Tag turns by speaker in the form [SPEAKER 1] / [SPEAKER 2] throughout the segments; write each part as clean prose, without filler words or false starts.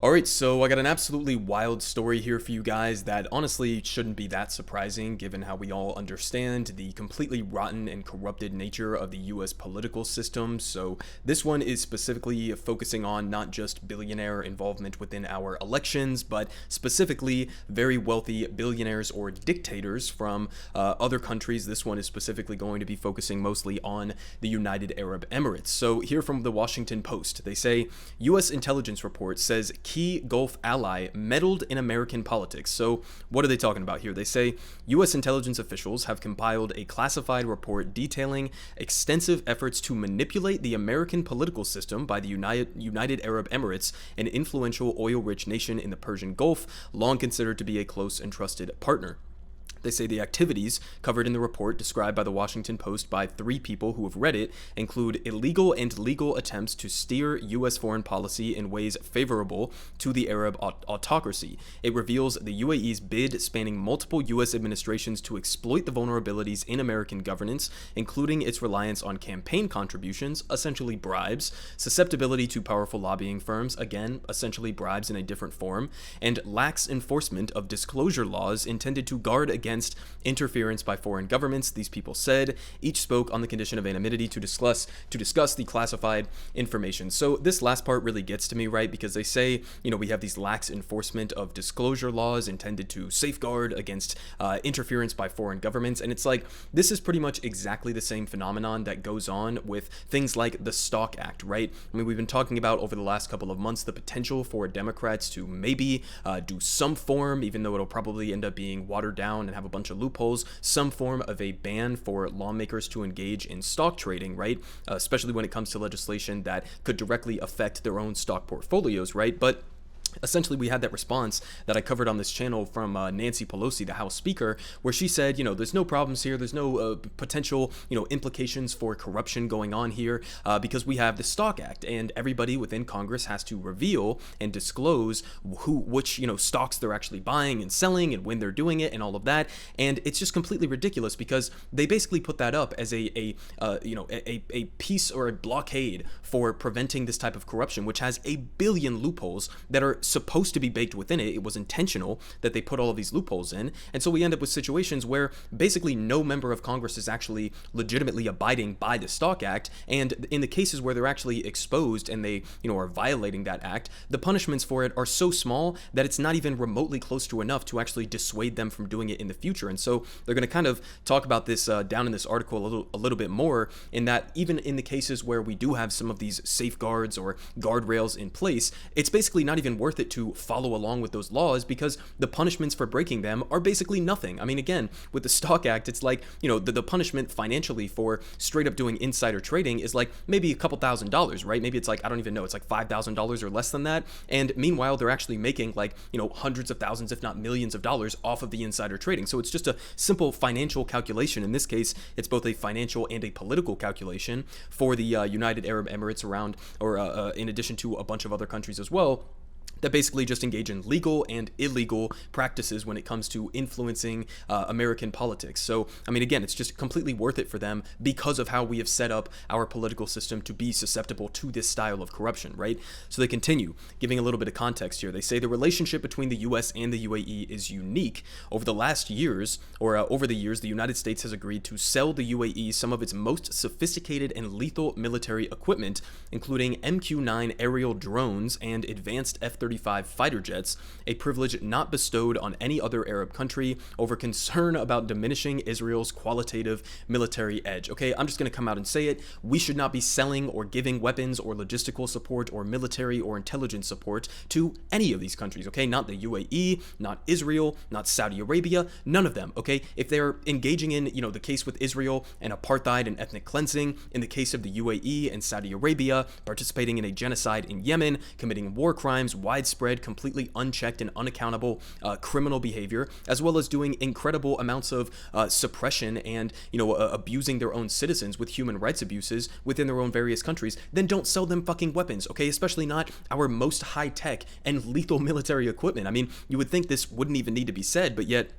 [SPEAKER 1] Alright, so I got an absolutely wild story here for you guys that honestly shouldn't be that surprising given how we all understand the completely rotten and corrupted nature of the US political system. So this one is specifically focusing on not just billionaire involvement within our elections, but specifically very wealthy billionaires or dictators from other countries. This one is specifically going to be focusing mostly on the United Arab Emirates. So here from the Washington Post, they say US intelligence report says key Gulf ally meddled in American politics. So what are they talking about here? They say US intelligence officials have compiled a classified report detailing extensive efforts to manipulate the American political system by the United Arab Emirates, an influential oil-rich nation in the Persian Gulf, long considered to be a close and trusted partner. They say the activities covered in the report described by the Washington Post by three people who have read it include illegal and legal attempts to steer U.S. foreign policy in ways favorable to the Arab autocracy. It reveals the UAE's bid spanning multiple U.S. administrations to exploit the vulnerabilities in American governance, including its reliance on campaign contributions, essentially bribes, susceptibility to powerful lobbying firms, again, essentially bribes in a different form, and lax enforcement of disclosure laws intended to guard against interference by foreign governments. These people said each spoke on the condition of anonymity to discuss the classified information. So this last part really gets to me, right? Because they say, we have these lax enforcement of disclosure laws intended to safeguard against interference by foreign governments. And it's like, this is pretty much exactly the same phenomenon that goes on with things like the Stock Act, right? I mean, we've been talking about over the last couple of months the potential for Democrats to maybe do some form, even though it'll probably end up being watered down and have a bunch of loopholes, some form of a ban for lawmakers to engage in stock trading, right? Especially when it comes to legislation that could directly affect their own stock portfolios, right? But essentially, we had that response that I covered on this channel from Nancy Pelosi, the House Speaker, where she said, there's no problems here. There's no potential, implications for corruption going on here because we have the Stock Act, and everybody within Congress has to reveal and disclose which stocks they're actually buying and selling and when they're doing it and all of that. And it's just completely ridiculous because they basically put that up as a piece or a blockade for preventing this type of corruption, which has a billion loopholes that are supposed to be baked within it. It was intentional that they put all of these loopholes in. And so we end up with situations where basically no member of Congress is actually legitimately abiding by the Stock Act. And in the cases where they're actually exposed and they, are violating that act, the punishments for it are so small that it's not even remotely close to enough to actually dissuade them from doing it in the future. And so they're going to kind of talk about this down in this article a little bit more, in that even in the cases where we do have some of these safeguards or guardrails in place, it's basically not even worth it to follow along with those laws because the punishments for breaking them are basically nothing. I mean, again, with the Stock Act, it's like, the punishment financially for straight up doing insider trading is like maybe a couple $1,000s, right? Maybe it's like, I don't even know, it's like $5,000 or less than that. And meanwhile, they're actually making like, hundreds of thousands, if not millions of dollars off of the insider trading. So it's just a simple financial calculation. In this case, it's both a financial and a political calculation for the United Arab Emirates in addition to a bunch of other countries as well, that basically just engage in legal and illegal practices when it comes to influencing American politics. So, I mean, again, it's just completely worth it for them because of how we have set up our political system to be susceptible to this style of corruption, right? So they continue, giving a little bit of context here. They say the relationship between the U.S. and the UAE is unique. Over the years, the United States has agreed to sell the UAE some of its most sophisticated and lethal military equipment, including MQ-9 aerial drones and advanced F-35 fighter jets, a privilege not bestowed on any other Arab country over concern about diminishing Israel's qualitative military edge. Okay, I'm just going to come out and say it. We should not be selling or giving weapons or logistical support or military or intelligence support to any of these countries, okay? Not the UAE, not Israel, not Saudi Arabia, none of them, okay? If they're engaging in, the case with Israel and apartheid and ethnic cleansing, in the case of the UAE and Saudi Arabia, participating in a genocide in Yemen, committing war crimes, widespread, completely unchecked and unaccountable criminal behavior, as well as doing incredible amounts of suppression and, abusing their own citizens with human rights abuses within their own various countries, then don't sell them fucking weapons, okay? Especially not our most high-tech and lethal military equipment. I mean, you would think this wouldn't even need to be said, but yet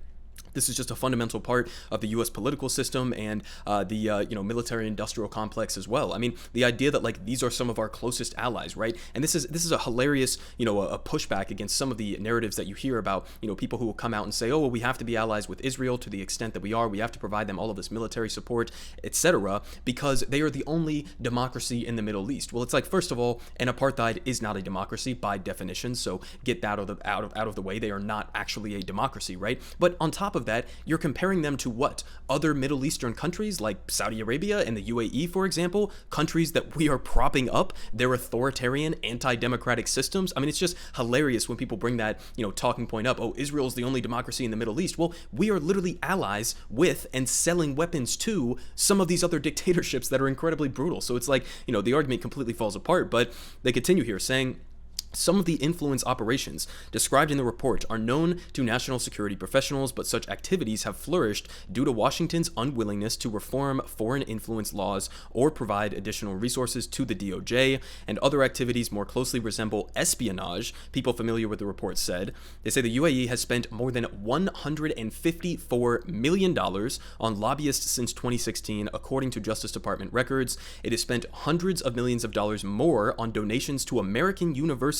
[SPEAKER 1] This is just a fundamental part of the U.S. political system and the military-industrial complex as well. I mean, the idea that like these are some of our closest allies, right? And this is a hilarious, a pushback against some of the narratives that you hear about, people who will come out and say, oh, well, we have to be allies with Israel to the extent that we are. We have to provide them all of this military support, etc., because they are the only democracy in the Middle East. Well, it's like, first of all, an apartheid is not a democracy by definition, so get that out of the way. They are not actually a democracy, right? But on top of that, you're comparing them to what? Other Middle Eastern countries like Saudi Arabia and the UAE, for example, countries that we are propping up their authoritarian, anti-democratic systems. I mean, it's just hilarious when people bring that, talking point up. Oh, Israel's the only democracy in the Middle East. Well, we are literally allies with and selling weapons to some of these other dictatorships that are incredibly brutal. So it's like, the argument completely falls apart. But they continue here saying, some of the influence operations described in the report are known to national security professionals, but such activities have flourished due to Washington's unwillingness to reform foreign influence laws or provide additional resources to the DOJ, and other activities more closely resemble espionage, people familiar with the report said. They say the UAE has spent more than $154 million on lobbyists since 2016, according to Justice Department records. It has spent hundreds of millions of dollars more on donations to American universities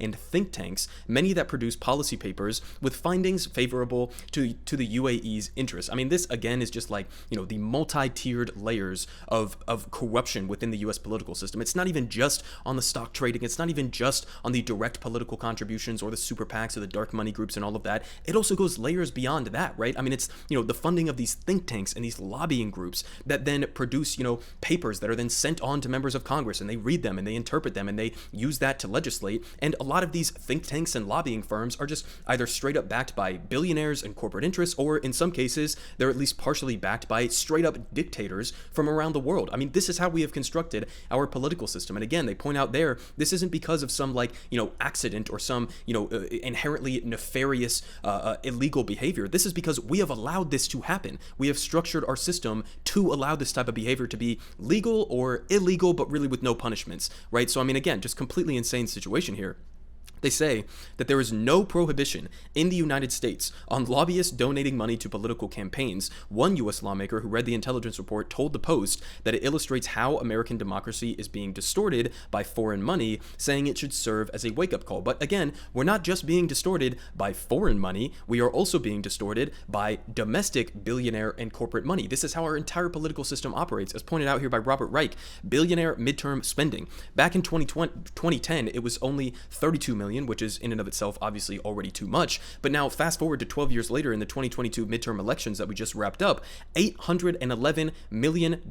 [SPEAKER 1] and think tanks, many that produce policy papers with findings favorable to the UAE's interests. I mean, this again is just like, the multi-tiered layers of corruption within the US political system. It's not even just on the stock trading. It's not even just on the direct political contributions or the super PACs or the dark money groups and all of that. It also goes layers beyond that, right? I mean, it's, the funding of these think tanks and these lobbying groups that then produce, papers that are then sent on to members of Congress, and they read them and they interpret them and they use that to legislate. And a lot of these think tanks and lobbying firms are just either straight up backed by billionaires and corporate interests, or in some cases, they're at least partially backed by straight up dictators from around the world. I mean, this is how we have constructed our political system. And again, they point out there, this isn't because of some accident or some, inherently nefarious, illegal behavior. This is because we have allowed this to happen. We have structured our system to allow this type of behavior to be legal or illegal, but really with no punishments, right? So, I mean, again, just completely insane situation here. They say that there is no prohibition in the United States on lobbyists donating money to political campaigns. One U.S. lawmaker who read the intelligence report told the Post that it illustrates how American democracy is being distorted by foreign money, saying it should serve as a wake-up call. But again, we're not just being distorted by foreign money, we are also being distorted by domestic billionaire and corporate money. This is how our entire political system operates, as pointed out here by Robert Reich. Billionaire midterm spending. Back in 2010, it was only $32 million, which is in and of itself obviously already too much. But now fast forward to 12 years later in the 2022 midterm elections that we just wrapped up, $811 million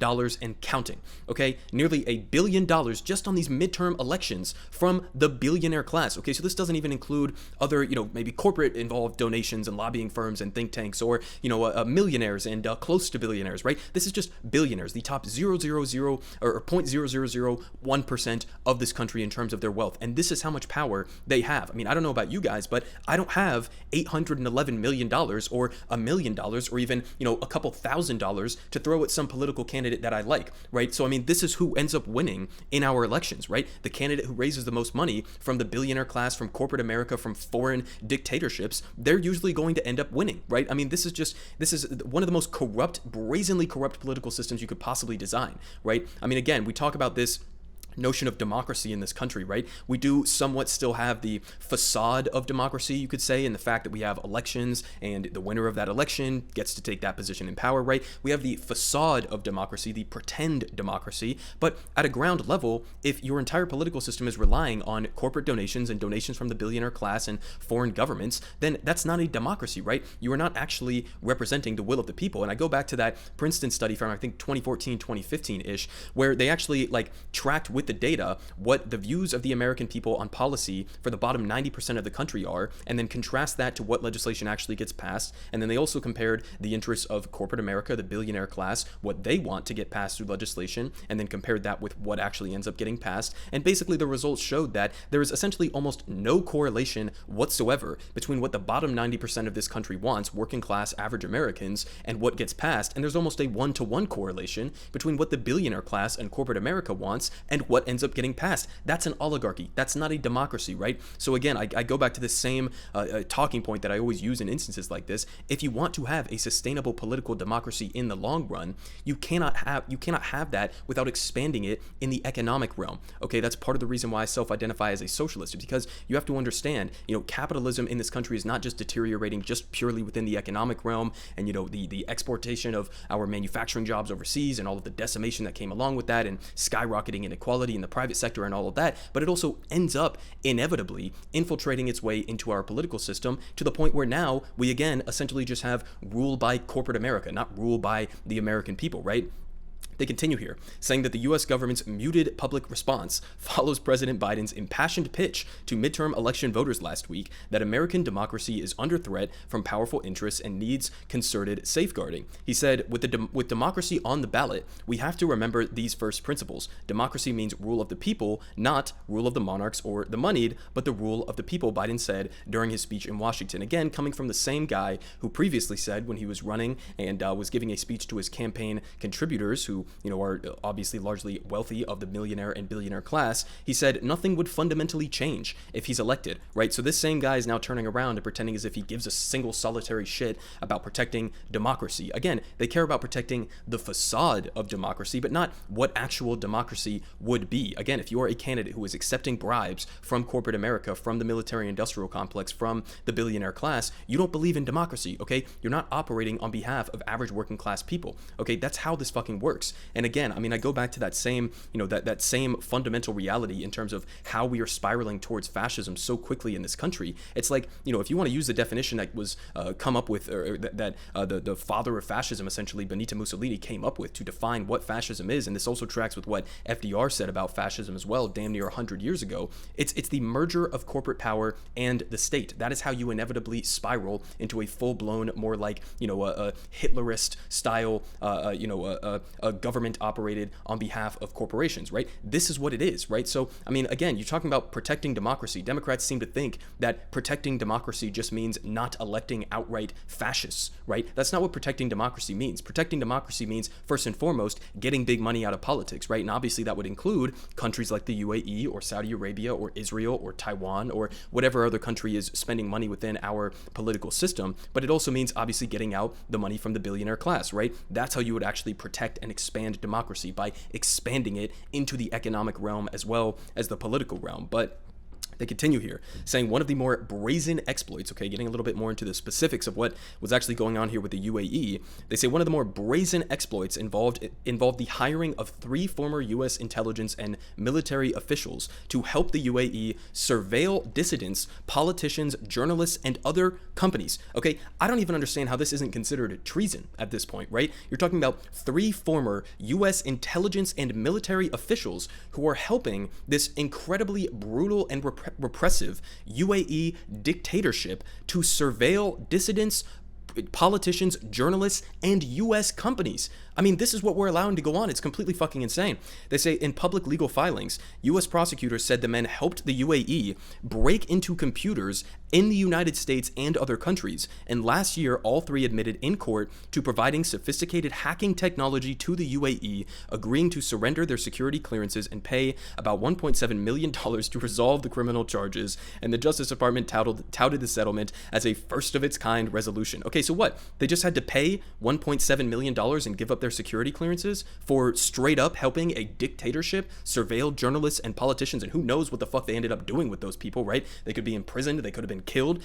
[SPEAKER 1] and counting. Okay, nearly $1 billion just on these midterm elections from the billionaire class. Okay, so this doesn't even include other, maybe corporate involved donations and lobbying firms and think tanks, or, millionaires and close to billionaires, right? This is just billionaires, the top 0.00 or 0.0001% of this country in terms of their wealth. And this is how much power they have. I mean, I don't know about you guys, but I don't have $811 million or $1 million or even, a couple $1,000s to throw at some political candidate that I like, right? So, I mean, this is who ends up winning in our elections, right? The candidate who raises the most money from the billionaire class, from corporate America, from foreign dictatorships, they're usually going to end up winning, right? I mean, this is one of the most corrupt, brazenly corrupt political systems you could possibly design, right? I mean, again, we talk about this notion of democracy in this country, right? We do somewhat still have the facade of democracy, you could say, in the fact that we have elections and the winner of that election gets to take that position in power, right? We have the facade of democracy, the pretend democracy, but at a ground level, if your entire political system is relying on corporate donations and donations from the billionaire class and foreign governments, then that's not a democracy, right? You are not actually representing the will of the people. And I go back to that Princeton study from, I think, 2014, 2015-ish, where they actually tracked with the data what the views of the American people on policy for the bottom 90% of the country are, and then contrast that to what legislation actually gets passed. And then they also compared the interests of corporate America, the billionaire class, what they want to get passed through legislation, and then compared that with what actually ends up getting passed. And basically the results showed that there is essentially almost no correlation whatsoever between what the bottom 90% of this country wants, working class average Americans, and what gets passed. And there's almost a 1-to-1 correlation between what the billionaire class and corporate America wants and what what ends up getting passed. That's an oligarchy. That's not a democracy, right? So again, I go back to the same talking point that I always use in instances like this. If you want to have a sustainable political democracy in the long run, you cannot have that without expanding it in the economic realm. Okay, that's part of the reason why I self-identify as a socialist, because you have to understand, capitalism in this country is not just deteriorating just purely within the economic realm, and the exportation of our manufacturing jobs overseas and all of the decimation that came along with that, and skyrocketing inequality in the private sector and all of that, but it also ends up inevitably infiltrating its way into our political system to the point where now we again essentially just have rule by corporate America, not rule by the American people, right? They continue here, saying that the U.S. government's muted public response follows President Biden's impassioned pitch to midterm election voters last week that American democracy is under threat from powerful interests and needs concerted safeguarding. He said, with democracy on the ballot, we have to remember these first principles. Democracy means rule of the people, not rule of the monarchs or the moneyed, but the rule of the people, Biden said during his speech in Washington. Again, coming from the same guy who previously said when he was running and was giving a speech to his campaign contributors who are obviously largely wealthy of the millionaire and billionaire class, he said nothing would fundamentally change if he's elected, right? So this same guy is now turning around and pretending as if he gives a single solitary shit about protecting democracy. Again, they care about protecting the facade of democracy, but not what actual democracy would be. Again, if you are a candidate who is accepting bribes from corporate America, from the military-industrial complex, from the billionaire class, you don't believe in democracy, okay? You're not operating on behalf of average working class people, okay? That's how this fucking works. And again, I go back to that same, that same fundamental reality in terms of how we are spiraling towards fascism so quickly in this country. It's like, if you want to use the definition that was come up with, or that the father of fascism, essentially Benito Mussolini, came up with to define what fascism is, and this also tracks with what FDR said about fascism as well, damn near 100 years ago. It's the merger of corporate power and the state. That is how you inevitably spiral into a full-blown, more like, a Hitlerist style, a government operated on behalf of corporations, right? This is what it is, right? So, again, you're talking about protecting democracy. Democrats seem to think that protecting democracy just means not electing outright fascists, right? That's not what protecting democracy means. Protecting democracy means, first and foremost, getting big money out of politics, right? And obviously that would include countries like the UAE or Saudi Arabia or Israel or Taiwan or whatever other country is spending money within our political system. But it also means obviously getting out the money from the billionaire class, right? That's how you would actually protect and expand democracy, by expanding it into the economic realm as well as the political realm. But they continue here, saying one of the more brazen exploits, okay, getting a little bit more into the specifics of what was actually going on here with the UAE. They say one of the more brazen exploits involved the hiring of 3 former U.S. intelligence and military officials to help the UAE surveil dissidents, politicians, journalists, and other companies. Okay, I don't even understand how this isn't considered treason at this point, right? You're talking about 3 former U.S. intelligence and military officials who are helping this incredibly brutal and repressive UAE dictatorship to surveil dissidents, politicians, journalists, and U.S. companies. This is what we're allowing to go on. It's completely fucking insane. They say in public legal filings, U.S. prosecutors said the men helped the UAE break into computers in the United States and other countries. And last year, all 3 admitted in court to providing sophisticated hacking technology to the UAE, agreeing to surrender their security clearances and pay about $1.7 million to resolve the criminal charges. And the Justice Department touted the settlement as a first-of-its-kind resolution. Okay, so what? They just had to pay $1.7 million and give up their security clearances for straight up helping a dictatorship surveil journalists and politicians, and who knows what the fuck they ended up doing with those people, right? They could be imprisoned, they could have been killed.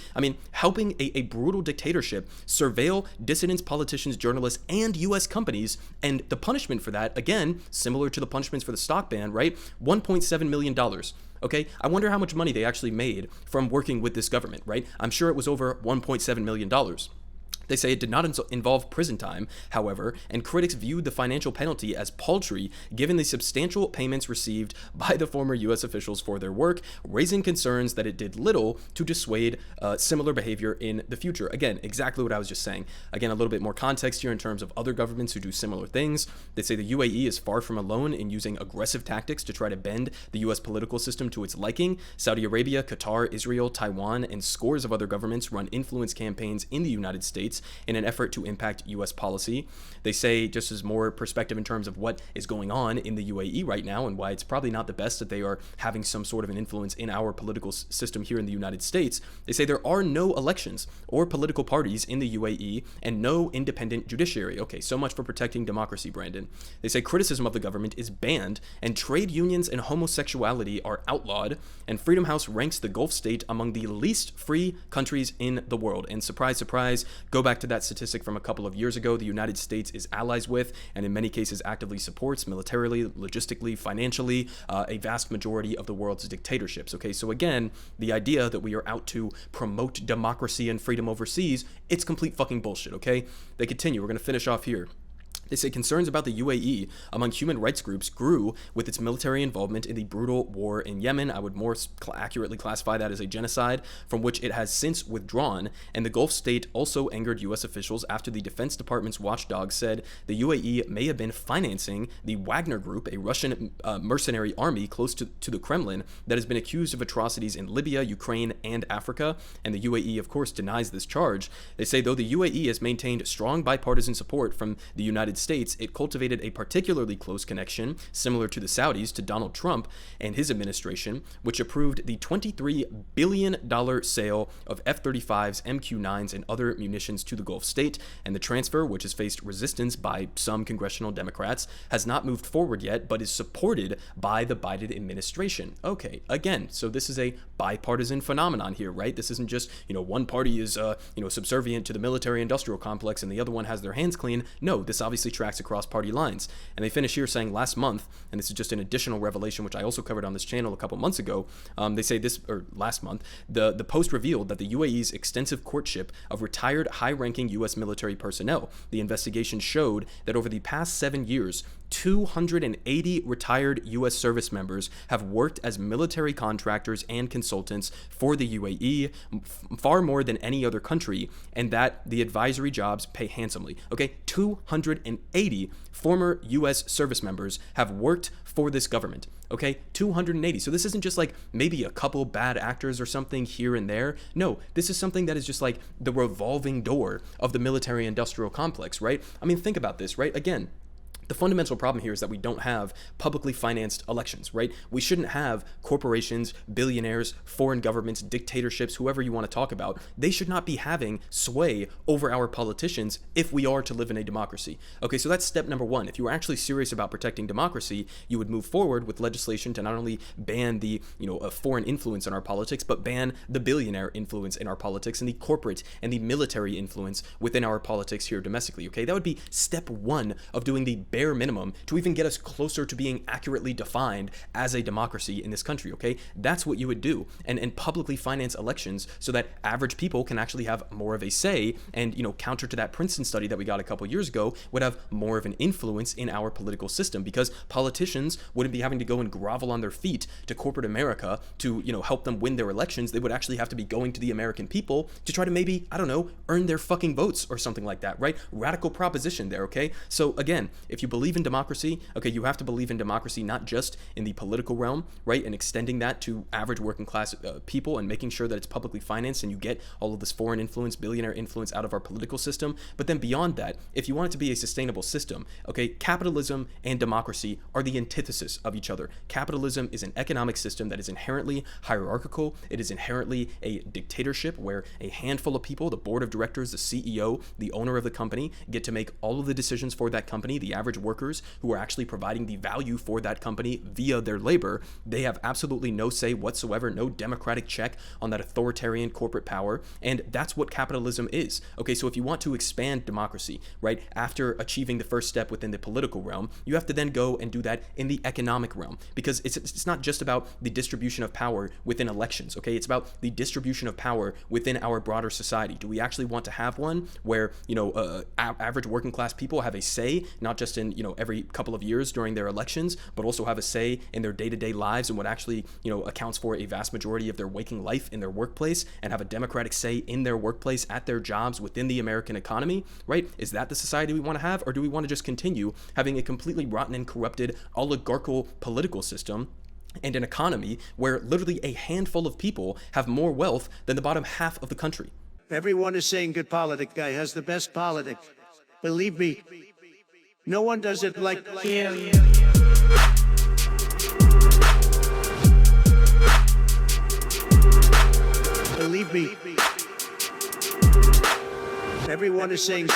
[SPEAKER 1] Helping a brutal dictatorship surveil dissidents, politicians, journalists, and U.S. companies, and the punishment for that, again, similar to the punishments for the stock ban, right? $1.7 million. Okay, I wonder how much money they actually made from working with this government, right? I'm sure it was over $1.7 million. They say it did not involve prison time, however, and critics viewed the financial penalty as paltry given the substantial payments received by the former U.S. officials for their work, raising concerns that it did little to dissuade similar behavior in the future. Again, exactly what I was just saying. Again, a little bit more context here in terms of other governments who do similar things. They say the UAE is far from alone in using aggressive tactics to try to bend the U.S. political system to its liking. Saudi Arabia, Qatar, Israel, Taiwan, and scores of other governments run influence campaigns in the United States States in an effort to impact U.S. policy. They say, just as more perspective in terms of what is going on in the UAE right now and why it's probably not the best that they are having some sort of an influence in our political system here in the United States, they say there are no elections or political parties in the UAE and no independent judiciary. Okay, so much for protecting democracy, Brandon. They say criticism of the government is banned and trade unions and homosexuality are outlawed, and Freedom House ranks the Gulf state among the least free countries in the world. And surprise, surprise, go back to that statistic from a couple of years ago. The United States is allies with, and in many cases actively supports militarily, logistically, financially, a vast majority of the world's dictatorships. Okay, so again, the idea that we are out to promote democracy and freedom overseas, it's complete fucking bullshit, okay? They continue. We're going to finish off here. They say concerns about the UAE among human rights groups grew with its military involvement in the brutal war in Yemen. I would more accurately classify that as a genocide, from which it has since withdrawn. And the Gulf state also angered U.S. officials after the Defense Department's watchdog said the UAE may have been financing the Wagner Group, a Russian mercenary army close to the Kremlin that has been accused of atrocities in Libya, Ukraine, and Africa. And the UAE, of course, denies this charge. They say though the UAE has maintained strong bipartisan support from the United States, it cultivated a particularly close connection, similar to the Saudis, to Donald Trump and his administration, which approved the $23 billion sale of F-35s, MQ-9s, and other munitions to the Gulf state. And the transfer, which has faced resistance by some congressional Democrats, has not moved forward yet, but is supported by the Biden administration. Okay, again, so this is a bipartisan phenomenon here, right? This isn't just, one party is, subservient to the military-industrial complex and the other one has their hands clean. No, this obviously tracks across party lines. And they finish here saying last month, and this is just an additional revelation which I also covered on this channel a couple months ago, they say this, or last month, the Post revealed that the UAE's extensive courtship of retired high-ranking U.S. military personnel. The investigation showed that over the past 7 years, 280 retired U.S. service members have worked as military contractors and consultants for the UAE, far more than any other country, and that the advisory jobs pay handsomely. Okay, 280 former U.S. service members have worked for this government. Okay, 280. So this isn't just like maybe a couple bad actors or something here and there. No, this is something that is just like the revolving door of the military-industrial complex, right? I mean, think about this, right? Again, the fundamental problem here is that we don't have publicly financed elections, right? We shouldn't have corporations, billionaires, foreign governments, dictatorships, whoever you want to talk about. They should not be having sway over our politicians if we are to live in a democracy. Okay, so that's step number one. If you were actually serious about protecting democracy, you would move forward with legislation to not only ban the, foreign influence in our politics, but ban the billionaire influence in our politics and the corporate and the military influence within our politics here domestically. Okay, that would be step one of doing the bare minimum to even get us closer to being accurately defined as a democracy in this country. Okay, that's what you would do, and publicly finance elections so that average people can actually have more of a say, and counter to that Princeton study that we got a couple years ago, would have more of an influence in our political system, because politicians wouldn't be having to go and grovel on their feet to corporate America to help them win their elections. They would actually have to be going to the American people to try to maybe, I don't know, earn their fucking votes or something like that, right? Radical proposition there. Okay, so again, if you believe in democracy, okay, you have to believe in democracy not just in the political realm, right, and extending that to average working class people and making sure that it's publicly financed and you get all of this foreign influence, billionaire influence out of our political system. But then beyond that, if you want it to be a sustainable system, okay, capitalism and democracy are the antithesis of each other. Capitalism is an economic system that is inherently hierarchical. It is inherently a dictatorship where a handful of people, the board of directors, the CEO, the owner of the company, get to make all of the decisions for that company. The average workers who are actually providing the value for that company via their labor, they have absolutely no say whatsoever, no democratic check on that authoritarian corporate power, and that's what capitalism is. Okay, so if you want to expand democracy, right, after achieving the first step within the political realm, you have to then go and do that in the economic realm, because it's not just about the distribution of power within elections, okay, it's about the distribution of power within our broader society. Do we actually want to have one where, average working class people have a say, not just in, every couple of years during their elections, but also have a say in their day-to-day lives and what actually, accounts for a vast majority of their waking life in their workplace, and have a democratic say in their workplace, at their jobs, within the American economy, right? Is that the society we want to have, or do we want to just continue having a completely rotten and corrupted oligarchical political system and an economy where literally a handful of people have more wealth than the bottom half of the country?
[SPEAKER 2] Everyone is saying good Politic guy has the best Politic. Believe me, no one does it like him. Believe me, everyone is saying